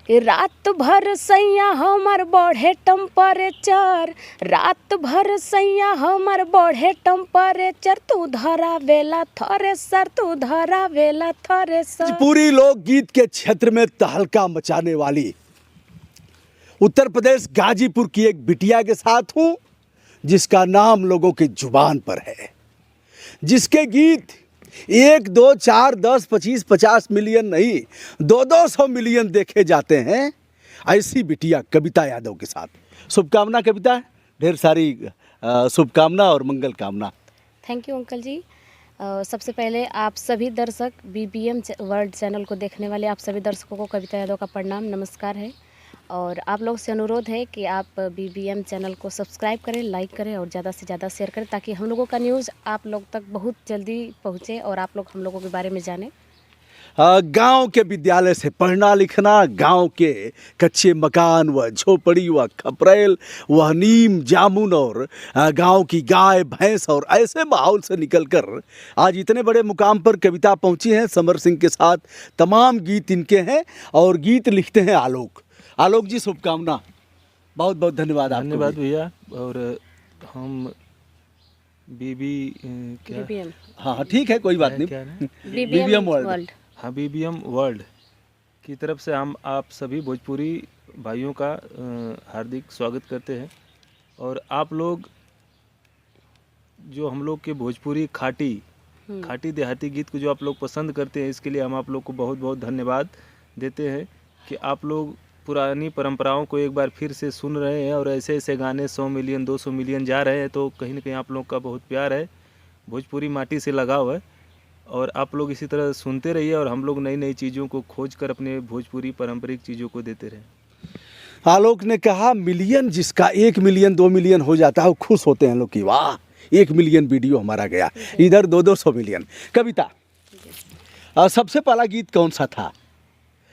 रात भर सैया हमर बढ़े टेम्परेचर, रात भर सैया हमर बढ़े टेम्परेचर, तू धरा वेला थ्रेसर, तू धरा वेला थ्रेसर। पूरी लोकगीत के क्षेत्र में तहलका मचाने वाली उत्तर प्रदेश गाजीपुर की एक बिटिया के साथ हूं, जिसका नाम लोगों की जुबान पर है, जिसके गीत 1, 2, 4, 10, 25, 50 मिलियन नहीं 200 मिलियन देखे जाते हैं। ऐसी बिटिया कविता यादव के साथ। शुभकामना कविता, ढेर सारी शुभकामना और मंगल कामना। थैंक यू अंकल जी। सबसे पहले आप सभी दर्शक BBM वर्ल्ड चैनल को देखने वाले आप सभी दर्शकों को कविता यादव का प्रणाम नमस्कार है। और आप लोग से अनुरोध है कि आप BBM चैनल को सब्सक्राइब करें, लाइक करें और ज़्यादा से ज़्यादा शेयर करें, ताकि हम लोगों का न्यूज़ आप लोग तक बहुत जल्दी पहुँचे और आप लोग हम लोगों के बारे में जानें। गांव के विद्यालय से पढ़ना लिखना, गांव के कच्चे मकान व झोपड़ी व खपरेल व नीम जामुन और गांव की गाय भैंस और ऐसे माहौल से निकलकर आज इतने बड़े मुकाम पर कविता पहुंची हैं। समर सिंह के साथ तमाम गीत इनके हैं और गीत लिखते हैं आलोक। आलोक जी शुभकामना, बहुत बहुत धन्यवाद। धन्यवाद भैया। और हम BBM हाँ ठीक है, कोई बात नहीं। BBM वर्ल्ड, हाँ BBM वर्ल्ड की तरफ से हम आप सभी भोजपुरी भाइयों का हार्दिक स्वागत करते हैं। और आप लोग जो हम लोग के भोजपुरी खाटी देहाती गीत को जो आप लोग पसंद करते हैं, इसके लिए हम आप लोग को बहुत बहुत धन्यवाद देते हैं कि आप लोग पुरानी परंपराओं को एक बार फिर से सुन रहे हैं और ऐसे ऐसे गाने 100 मिलियन 200 मिलियन जा रहे हैं। तो कहीं ना कहीं आप लोग का बहुत प्यार है, भोजपुरी माटी से लगाव है और आप लोग इसी तरह सुनते रहिए और हम लोग नई नई चीज़ों को खोज कर अपने भोजपुरी पारंपरिक चीज़ों को देते रहें। आलोक ने कहा मिलियन, जिसका 1 मिलियन 2 मिलियन हो जाता है वो खुश होते हैं लोग कि वाह 1 मिलियन वीडियो हमारा गया, इधर 200 मिलियन। कविता, सबसे पहला गीत कौन सा था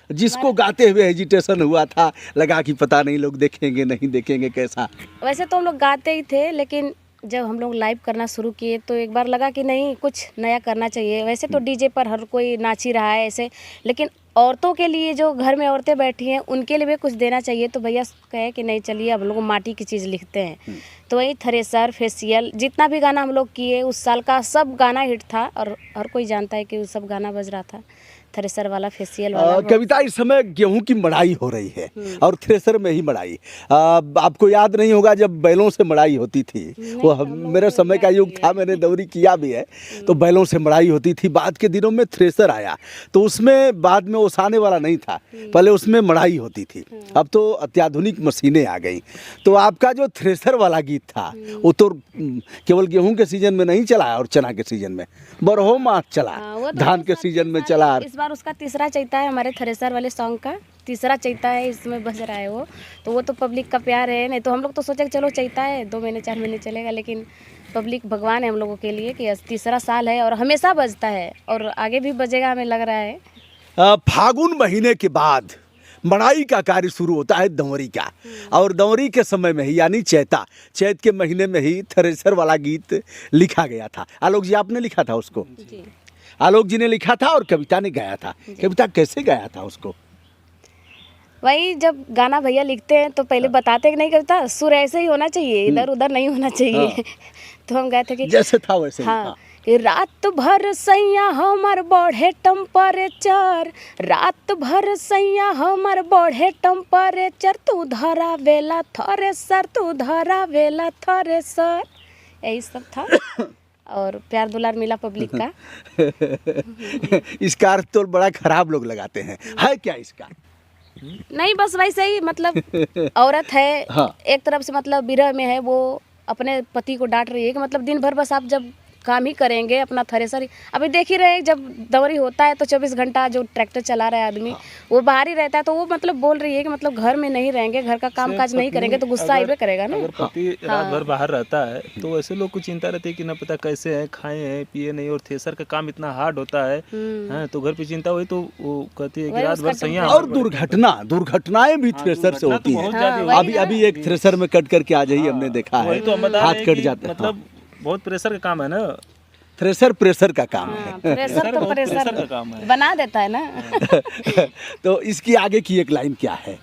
जिसको गाते हुए हेजिटेशन हुआ था, लगा कि पता नहीं लोग देखेंगे नहीं देखेंगे कैसा? वैसे तो हम लोग गाते ही थे, लेकिन जब हम लोग लाइव करना शुरू किए तो एक बार लगा कि नहीं कुछ नया करना चाहिए। वैसे तो डीजे पर हर कोई नाच ही रहा है ऐसे, लेकिन औरतों के लिए जो घर में औरतें बैठी हैं उनके लिए भी कुछ देना चाहिए। तो भैया कहे कि नहीं चलिए अब हम लोग माटी की चीज़ लिखते हैं। तो वही थ्रेसर फेशियल जितना भी गाना हम लोग किए उस साल का सब गाना हिट था और हर कोई जानता है कि वो सब गाना बज रहा था, थ्रेसर वाला फेशियल वाला। कविता, इस समय गेहूं की मड़ाई हो रही है और थ्रेसर में ही मड़ाई। आपको याद नहीं होगा जब बैलों से मड़ाई होती थी, वो मेरे समय का युग था, मैंने दौरी किया भी है। तो बैलों से मड़ाई होती थी, बाद के दिनों में थ्रेसर आया तो उसमें बाद में ओसाने वाला नहीं था, पहले उसमें मड़ाई होती थी। अब तो अत्याधुनिक मशीनें आ गई। तो आपका जो थ्रेसर वाला गीत था वो तो केवल गेहूं के सीजन में नहीं चला और चना के सीजन में, बरहो मास चला, धान के सीजन में चला। इस बार उसका तीसरा चैता है, हमारे थ्रेसर वाले सॉन्ग का तीसरा चैता है, इसमें बज रहा है वो तो पब्लिक का प्यार है। नहीं तो हम लोग तो सोचे कि चलो चैता है 2 महीने 4 महीने चलेगा, लेकिन पब्लिक भगवान है हम लोगों के लिए कि तीसरा साल है और हमेशा बजता है और आगे भी बजेगा, हमें लग रहा है। फागुन महीने के बाद मड़ाई का कार्य शुरू होता है दंवरी का, और दंवरी के समय में ही यानी चैत के महीने में ही थ्रेसर वाला गीत लिखा गया था। आलोक जी आपने लिखा था उसको? जी आलोक जी ने लिखा था और कविता ने गाया था। कविता कैसे गाया था उसको? वही जब गाना भैया लिखते हैं तो पहले बताते कि नहीं कविता सुर ऐसे ही होना चाहिए, इधर उधर नहीं होना चाहिए। हाँ। तो हम गए थे कि जैसे था वैसे ही। हाँ, रात भर सैया हमर बढ़े टेम्परेचर, रात भर सैया हमर बढ़े टेम्परेचर, तू धरा वेला थ्रेसर, तू धरा वेला थ्रेसर। यही सब था और प्यार दुलार मिला पब्लिक का। इसका अर्थ तो बड़ा खराब लोग लगाते हैं, है क्या इसका? नहीं बस वैसे ही, मतलब औरत है हाँ। एक तरफ से मतलब विरह में है, वो अपने पति को डांट रही है कि मतलब दिन भर बस आप जब काम ही करेंगे अपना थ्रेसर ही। अभी देख ही रहे जब दंवरी होता है तो 24 घंटा जो ट्रैक्टर चला रहा है आदमी वो बाहर ही रहता है, तो वो मतलब बोल रही है कि मतलब घर में नहीं रहेंगे, घर का काम काज नहीं करेंगे तो गुस्सा आइबे करेगा ना। अगर पति रात भर बाहर रहता है तो ऐसे लोग को चिंता रहती है कि ना पता कैसे है, खाए हैं पिए नहीं, और थ्रेसर का काम इतना हार्ड होता है तो घर पे चिंता हुई तो वो कहती है कि रात भर सैया। और दुर्घटनाएं भी थ्रेसर से होती हैं। अभी एक थ्रेसर में कट करके आ जाइए, हमने देखा है, हाथ कट जाता है। मतलब बहुत प्रेशर का काम है ना। थ्रेसर प्रेशर का काम है। हाँ, प्रेशर तो प्रेशर का प्रेशर काम है। बना देता है ना। तो इसकी आगे की एक लाइन क्या है?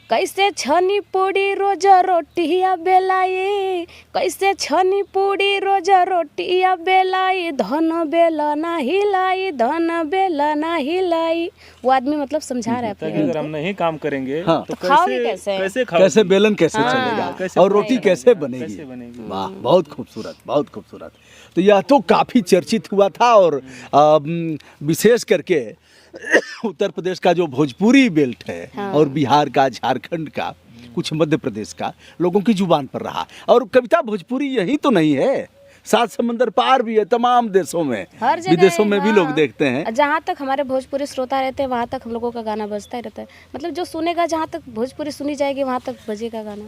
कैसे छनी पूड़ी रोज रोटिया बेलाई, कैसे छनी पूड़ी रोज रोटिया बेलाई, धन बेला ना हिलाई, धन बेला ना हिलाई। वो आदमी मतलब समझा रहा है ताकि अपने अगर हम नहीं काम करेंगे हाँ। तो खाओगे कैसे? कैसे खाओगे? कैसे बेलन कैसे हाँ, चलेगा कैसे और रोटी बनेगा? कैसे बनेगी? कैसे बनेगी? वाह, बहुत खूबसूरत, बहुत खूबसूरत। तो यह तो काफ़ी चर्चित हुआ था और विशेष करके उत्तर प्रदेश का जो भोजपुरी बेल्ट है हाँ। और बिहार का, झारखंड का, कुछ मध्य प्रदेश का लोगों की जुबान पर रहा। और कविता भोजपुरी यही तो नहीं है, सात समंदर पार भी है, तमाम देशों में, हर जगह। विदेशों में भी हाँ। लोग देखते हैं। जहाँ तक हमारे भोजपुरी श्रोता रहते हैं वहाँ तक हम लोगों का गाना बजता ही रहता है। मतलब जो सुनेगा, जहाँ तक भोजपुरी सुनी जाएगी वहाँ तक बजेगा गाना।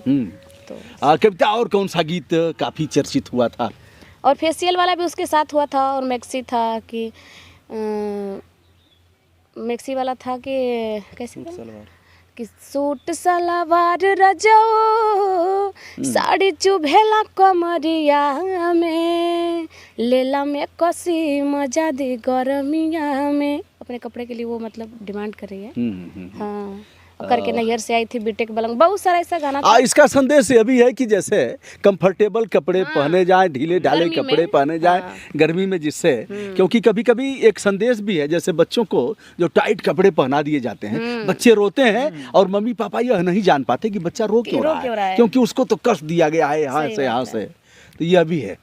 तो कविता और कौन सा गीत काफ़ी चर्चित हुआ था? और फेशियल वाला भी उसके साथ हुआ था, और मैक्सी था कि मैक्सी वाला था कि कैसे था? सलवार। कि सूट सलवार रजो साड़ी चुभेला कमरिया में, लेला में कसी मजा दी गरमिया में। अपने कपड़े के लिए वो मतलब डिमांड कर रही है। हाँ, और करके नैयर से आई थी बीटेक बलंग, बहुत सारा ऐसा गाना था। इसका संदेश ये भी है कि जैसे कंफर्टेबल कपड़े पहने जाएं, ढीले ढाले गर्मी कपड़े में। पहने जाएं हाँ। गर्मी में, जिससे क्योंकि कभी कभी एक संदेश भी है, जैसे बच्चों को जो टाइट कपड़े पहना दिए जाते हैं, बच्चे रोते हैं और मम्मी पापा यह नहीं जान पाते कि बच्चा रो क्यों रहा है, क्योंकि उसको तो कष्ट दिया गया है यहाँ सही से यहाँ बात से। तो यह भी है।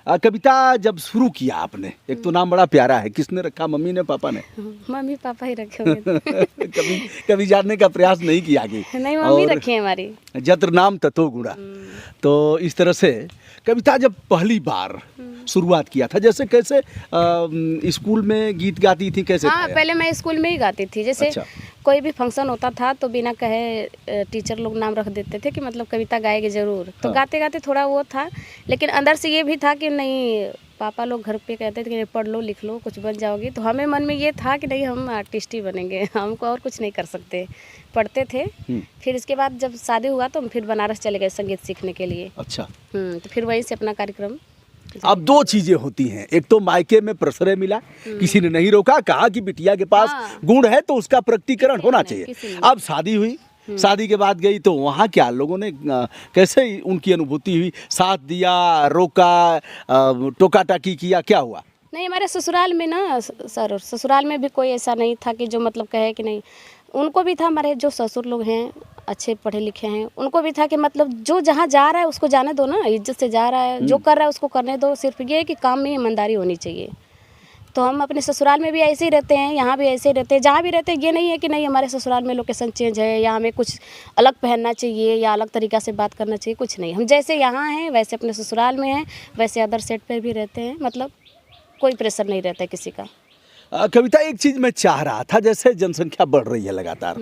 कविता जब शुरू किया आपने, एक तो नाम बड़ा प्यारा है, किसने रखा, मम्मी ने, पापा ने? मम्मी पापा ही रखे होंगे। कभी जानने का प्रयास नहीं किया कि नहीं, मम्मी रखी है हमारी। जत्र नाम ततो गुणा। तो इस तरह से कविता जब पहली बार शुरुआत किया था, जैसे कैसे स्कूल में गीत गाती थी, कैसे हाँ, था? पहले मैं स्कूल में ही गाती थी। जैसे अच्छा। कोई भी फंक्शन होता था तो बिना कहे टीचर लोग नाम रख देते थे कि मतलब कविता गाएगी ज़रूर। तो हाँ। गाते गाते थोड़ा वो था, लेकिन अंदर से ये भी था कि नहीं, पापा लोग घर पे कहते थे कि नहीं, पढ़ लो लिख लो कुछ बन जाओगी। तो हमें मन में ये था कि नहीं, हम आर्टिस्ट ही बनेंगे, हमको और कुछ नहीं कर सकते। पढ़ते थे। फिर इसके बाद जब शादी हुआ तो हम फिर बनारस चले गए संगीत सीखने के लिए। अच्छा। तो फिर वहीं से अपना कार्यक्रम। अब दो चीजें होती हैं, एक तो मायके में प्रश्रय मिला, किसी ने नहीं रोका, कहा कि बिटिया के पास हाँ। गुण है तो उसका प्रकटीकरण होना किसी चाहिए। ने। अब शादी हुई, शादी के बाद गई तो वहाँ क्या लोगों ने कैसे उनकी अनुभूति हुई, साथ दिया, रोका, टोका टाकी किया, क्या हुआ? नहीं, हमारे ससुराल में ना सर, ससुराल में भी कोई ऐसा नहीं था कि जो मतलब कहे कि नहीं। उनको भी था, हमारे जो ससुर लोग हैं अच्छे पढ़े लिखे हैं, उनको भी था कि मतलब जो जहाँ जा रहा है उसको जाने दो ना, इज्जत से जा रहा है, जो कर रहा है उसको करने दो। सिर्फ ये है कि काम में ईमानदारी होनी चाहिए। तो हम अपने ससुराल में भी ऐसे ही रहते हैं, यहाँ भी ऐसे ही रहते हैं। जहाँ भी रहते हैं ये नहीं है कि नहीं हमारे ससुराल में लोकेशन चेंज है या हमें कुछ अलग पहनना चाहिए या अलग तरीक़ा से बात करना चाहिए, कुछ नहीं। हम जैसे यहाँ हैं वैसे अपने ससुराल में हैं, वैसे अदर सेट पर भी रहते हैं। मतलब कोई प्रेशर नहीं रहता है किसी का। कविता, एक चीज़ मैं चाह रहा था, जैसे जनसंख्या बढ़ रही है लगातार,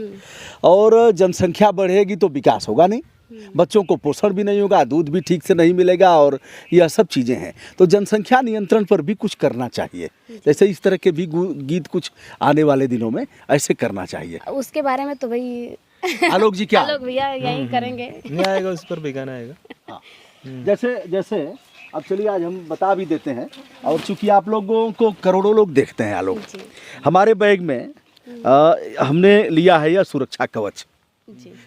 और जनसंख्या बढ़ेगी तो विकास होगा नहीं, बच्चों को पोषण भी नहीं होगा, दूध भी ठीक से नहीं मिलेगा, और यह सब चीज़ें हैं। तो जनसंख्या नियंत्रण पर भी कुछ करना चाहिए। जैसे इस तरह के भी गीत कुछ आने वाले दिनों में ऐसे करना चाहिए। उसके बारे में तो भाई आलोक जी क्या? आलोक भैया यही करेंगे। नहीं आएगा, उस पर भी गाना आएगा। हाँ। जैसे जैसे अब चलिए आज हम बता भी देते हैं, और चूंकि आप लोगों को करोड़ों लोग देखते हैं आलोक, हमारे बैग में हमने लिया है यह सुरक्षा कवच।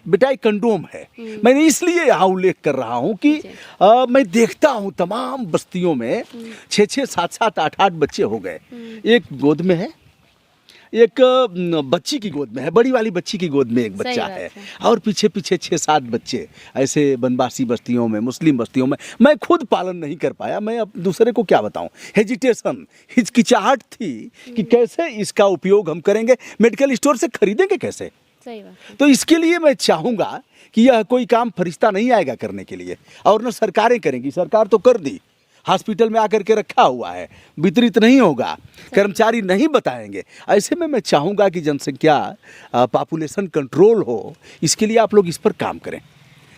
बेटा एक कंडोम है। मैंने इसलिए यहाँ उल्लेख कर रहा हूँ कि मैं देखता हूँ तमाम बस्तियों में 6-6, 7-7, 8-8 बच्चे हो गए। एक गोद में है, एक बच्ची की गोद में है, बड़ी वाली बच्ची की गोद में एक बच्चा है, और पीछे पीछे 6-7 बच्चे ऐसे बनवासी बस्तियों में, मुस्लिम बस्तियों में। मैं खुद पालन नहीं कर पाया, मैं अब दूसरे को क्या बताऊं। हेजिटेशन, हिचकिचाहट थी कि कैसे इसका उपयोग हम करेंगे, मेडिकल स्टोर से खरीदेंगे कैसे। सही बात। तो इसके लिए मैं चाहूँगा कि यह कोई काम फरिश्ता नहीं आएगा करने के लिए, और न सरकारें करेंगी। सरकार तो कर दी, हॉस्पिटल में आकर के रखा हुआ है, वितरित नहीं होगा, कर्मचारी नहीं बताएंगे। ऐसे में मैं चाहूँगा कि जनसंख्या पॉपुलेशन कंट्रोल हो, इसके लिए आप लोग इस पर काम करें,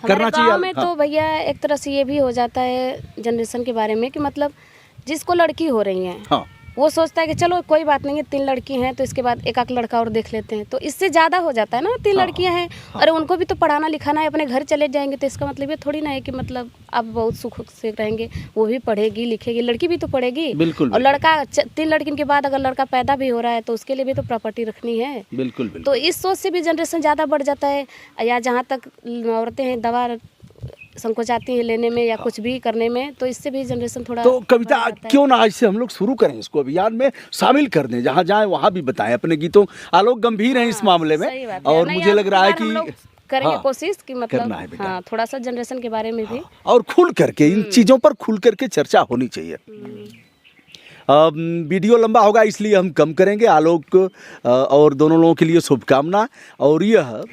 करना चाहिए। गाँव में तो भैया एक तरह से ये भी हो जाता है जनरेशन के बारे में कि मतलब जिसको लड़की हो रही है, हाँ, वो सोचता है कि चलो कोई बात नहीं है, 3 लड़की हैं तो इसके बाद एक आध लड़का और देख लेते हैं, तो इससे ज़्यादा हो जाता है ना। 3 लड़कियां हैं, अरे उनको भी तो पढ़ाना लिखाना है, अपने घर चले जाएंगे तो इसका मतलब ये थोड़ी ना है कि मतलब आप बहुत सुख से रहेंगे। वो भी पढ़ेगी लिखेगी, लड़की भी तो पढ़ेगी। बिल्कुल, और लड़का 3 लड़कियों के बाद अगर लड़का पैदा भी हो रहा है तो उसके लिए भी तो प्रॉपर्टी रखनी है। बिल्कुल तो इस सोच से भी जनरेशन ज़्यादा बढ़ जाता है। या जहाँ तक औरतें हैं दवा संकोचाती हैं लेने में या कुछ भी करने में, तो इससे भी जनरेशन थोड़ा तो कविता बढ़ जाता है। क्यों ना आज से हम लोग शुरू करें, इसको अभियान में शामिल कर दें, जहाँ जाए वहाँ भी बताएं अपने गीतों। आलोक गंभीर हैं इस मामले में, सही बात है। और नहीं, मुझे अब लग रहा है हम लोग कि करेंगे हाँ, कोशिश कि मतलब करना है बेटा। हाँ, थोड़ा सा जनरेशन के बारे में भी। और खुल करके इन चीज़ों पर खुल करके चर्चा होनी चाहिए। वीडियो लंबा होगा इसलिए हम कम करेंगे। आलोक और दोनों लोगों के लिए शुभकामना। और यह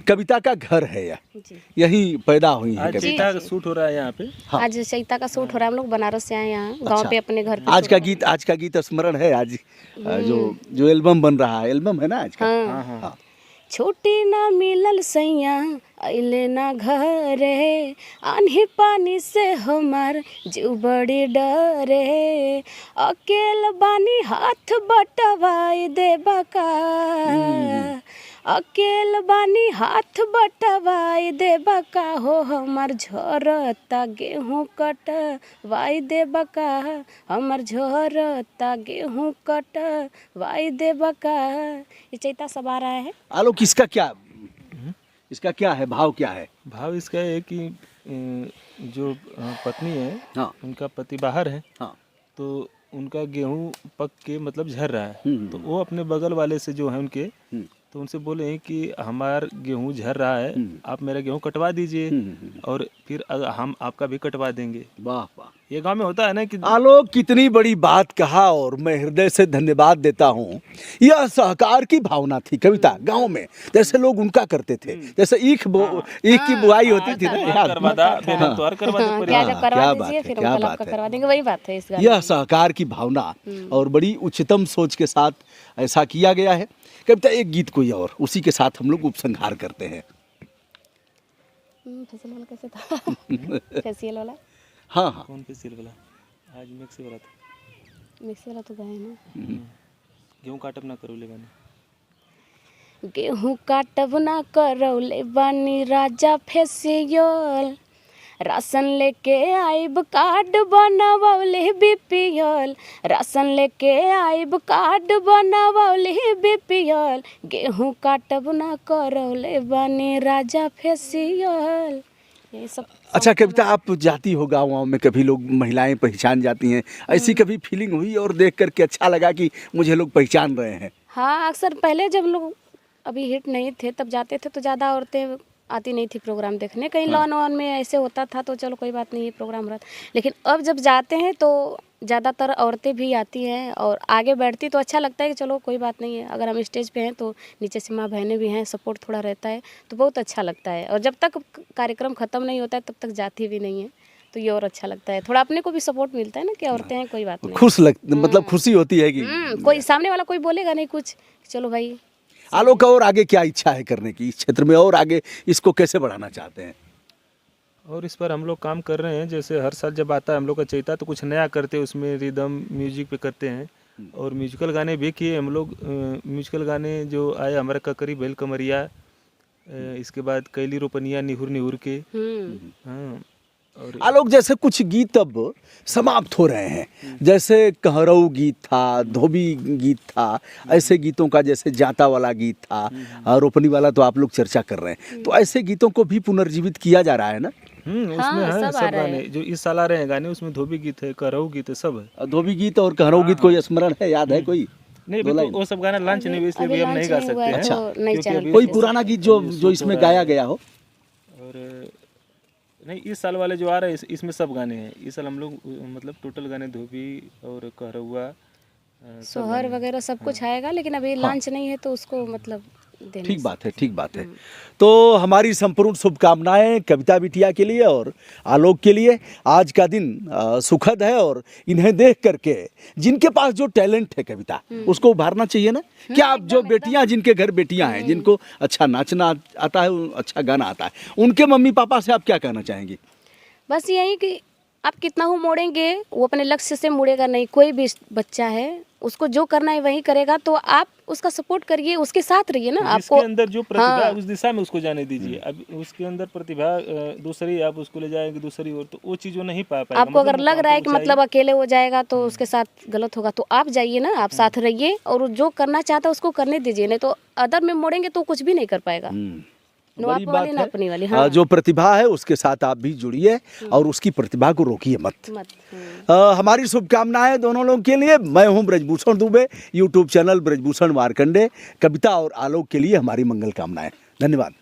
कविता का घर है, यह जी। यहीं पैदा हुई है आज कविता। चैता का शूट हो रहा है यहाँ पे। हाँ। आज चैता का शूट हो रहा है, हम लोग बनारस से आए यहाँ गांव अच्छा। पे अपने घर पे। आज का गीत स्मरण है आज, जो एल्बम बन रहा है, एल्बम है ना आज का। हाँ। हाँ। छुट्टी ना मिलल सैया अइले ना घरे, आन्ही पानी से हमार जीव बड़ी डरे, अकेल बानी हाथ बटवाई देबा का, अकेल बानी हाथ बटवाई देबा का हो, हमार झरता गेहूँ कटवाई देबा का, हमार झरता गेहूँ कटवाई देबा का। ये चैता सब आ रहा है। आलोक इसका क्या है, भाव क्या है? भाव इसका है कि जो पत्नी है, हाँ। उनका पति बाहर है, हाँ। तो उनका गेहूं पक के मतलब झर रहा है। तो वो अपने बगल वाले से जो है उनके, तो उनसे बोले हैं कि हमार गेहूं झर रहा है, आप मेरा गेहूं कटवा दीजिए और फिर हम आपका भी कटवा देंगे। वाह वाह। ये गांव में होता है ना कि आलोक कितनी बड़ी बात कहा, और मैं हृदय से धन्यवाद देता हूँ। यह सहकार की भावना थी कविता गांव में, जैसे लोग उनका करते थे, जैसे ईख की बुआई होती थी ना, याद? करवा दा, बेना तो और करवा दे हाँ, पर क्या यार। जब करवा क्या दीजिए बात है, फिर क्या हम कल बात आपका है। करवा देंगे, वही बात है इस गाने यह सहकार की भावना और बड़ी उच्चतम सोच के साथ ऐसा किया गया है। कविता एक गीत कोई और, उसी के साथ हम लोग उपसंहार करते हैं। फेशियल वाला कैसे था? फेशियल वाला हाँ हाँ। कौन फेशियल वाला? आज मिक्सी वाला था। मिक्सी वाला तो गए ना। गेहूं काटब ना करो ले गाने। गेहूँ काटब ना करौले बानी राजा फेसियल, राशन लेके आइब कार्ड बनवले बीपीएल, राशन लेके आइब कार्ड बनवले बीपीएल, गेहूँ काटब ना करौले बानी राजा फेसियल। ये सब। अच्छा कविता, आप जाती हो गाँव में, कभी लोग महिलाएं पहचान जाती हैं, ऐसी कभी फीलिंग हुई और देख करके अच्छा लगा कि मुझे लोग पहचान रहे हैं? हाँ, अक्सर पहले जब लोग अभी हिट नहीं थे तब जाते थे तो ज़्यादा औरतें आती नहीं थी प्रोग्राम देखने। कहीं लॉन वॉन में ऐसे होता था तो चलो कोई बात नहीं, ये प्रोग्राम रहा। लेकिन अब जब जाते हैं तो ज़्यादातर औरतें भी आती हैं और आगे बैठती, तो अच्छा लगता है कि चलो कोई बात नहीं है। अगर हम स्टेज पे हैं तो नीचे से माँ बहनें भी हैं, सपोर्ट थोड़ा रहता है तो बहुत अच्छा लगता है। और जब तक कार्यक्रम ख़त्म नहीं होता है तब तक जाती भी नहीं है, तो ये और अच्छा लगता है। थोड़ा अपने को भी सपोर्ट मिलता है ना कि औरतें हैं, कोई बात नहीं। मतलब खुशी होती है कि कोई सामने वाला कोई बोलेगा नहीं कुछ, चलो भाई। आलोक और आगे क्या इच्छा है करने की इस क्षेत्र में, और आगे इसको कैसे बढ़ाना चाहते हैं? और इस पर हम लोग काम कर रहे हैं। जैसे हर साल जब आता है हम लोग का चैता तो कुछ नया करते हैं, उसमें रिदम म्यूजिक पे करते हैं। और म्यूजिकल गाने भी किए हम लोग। म्यूजिकल गाने जो आए हमारा ककरी बैल कमरिया, इसके बाद कैली रोपनिया निहुर निहुर के। हाँ। और आलोक जैसे कुछ गीत अब समाप्त हो रहे हैं, जैसे कहरऊ गीत था, धोबी गीत था, ऐसे गीतों का, जैसे जाता वाला गीत था, रोपनी वाला तो आप लोग चर्चा कर रहे हैं, तो ऐसे गीतों को भी पुनर्जीवित किया जा रहा है ना? उसमें हाँ, है सब आ सब रहा गाने है। जो इस साल आ रहे हैं गाने, उसमें धोबी गीत है, करऊ गीत है, सब है। धोबी गीत और कहरऊ गीत कोई स्मरण है, याद है कोई? नहीं अभी तो वो सब गाना लॉन्च नहीं हुआ, इसलिए अभी भी हम नहीं गा launch नहीं हुआ सकते है हैं। तो नहीं क्योंकि चैनल अभी कोई पे। पुराना गीत जो इसमें गाया गया हो? और नहीं, इस साल वाले जो आ रहे हैं इसमें सब गाने हैं। इस साल हम लोग मतलब टोटल गाने धोबी और कहरौआ सोहर वगैरह सब कुछ आएगा, लेकिन अभी लॉन्च नहीं है तो उसको मतलब देने ठीक बात है, ठीक बात है। तो हमारी संपूर्ण शुभकामनाएं कविता बिटिया के लिए और आलोक के लिए। आज का दिन सुखद है और इन्हें देख करके जिनके पास जो टैलेंट है कविता, उसको उभारना चाहिए ना। क्या आप जो बेटियां, जिनके घर बेटियां हैं, जिनको अच्छा नाचना आता है, अच्छा गाना आता है, उनके मम्मी पापा से आप क्या कहना चाहेंगी? बस यही कि आप कितना हो मोड़ेंगे वो अपने लक्ष्य से मुड़ेगा नहीं। कोई भी बच्चा है उसको जो करना है वही करेगा, तो आप उसका सपोर्ट करिए, उसके साथ रहिए ना। जिसके आपको अंदर जो प्रतिभा हाँ। है उस दिशा में उसको जाने दीजिए। अब उसके अंदर प्रतिभा दूसरी, आप उसको ले जाएंगे दूसरी ओर, तो वो चीज़ वो नहीं पा पाएगा। आपको अगर लग रहा है कि ऊंचाई- मतलब अकेले हो जाएगा तो उसके साथ गलत होगा, तो आप जाइए ना, आप साथ रहिए और वो जो करना चाहता है उसको करने दीजिए, नहीं तो अदर में मोड़ेंगे तो कुछ भी नहीं कर पाएगा। नो बड़ी आप बात वाली ना है। अपनी वाली। हाँ। जो प्रतिभा है उसके साथ आप भी जुड़िए और उसकी प्रतिभा को रोकिए मत। मत। हमारी शुभकामनाएं दोनों लोगों के लिए। मैं हूं ब्रजभूषण दुबे, यूट्यूब चैनल ब्रजभूषण मार्कंडे, कविता और आलोक के लिए हमारी मंगल कामनाएं। धन्यवाद।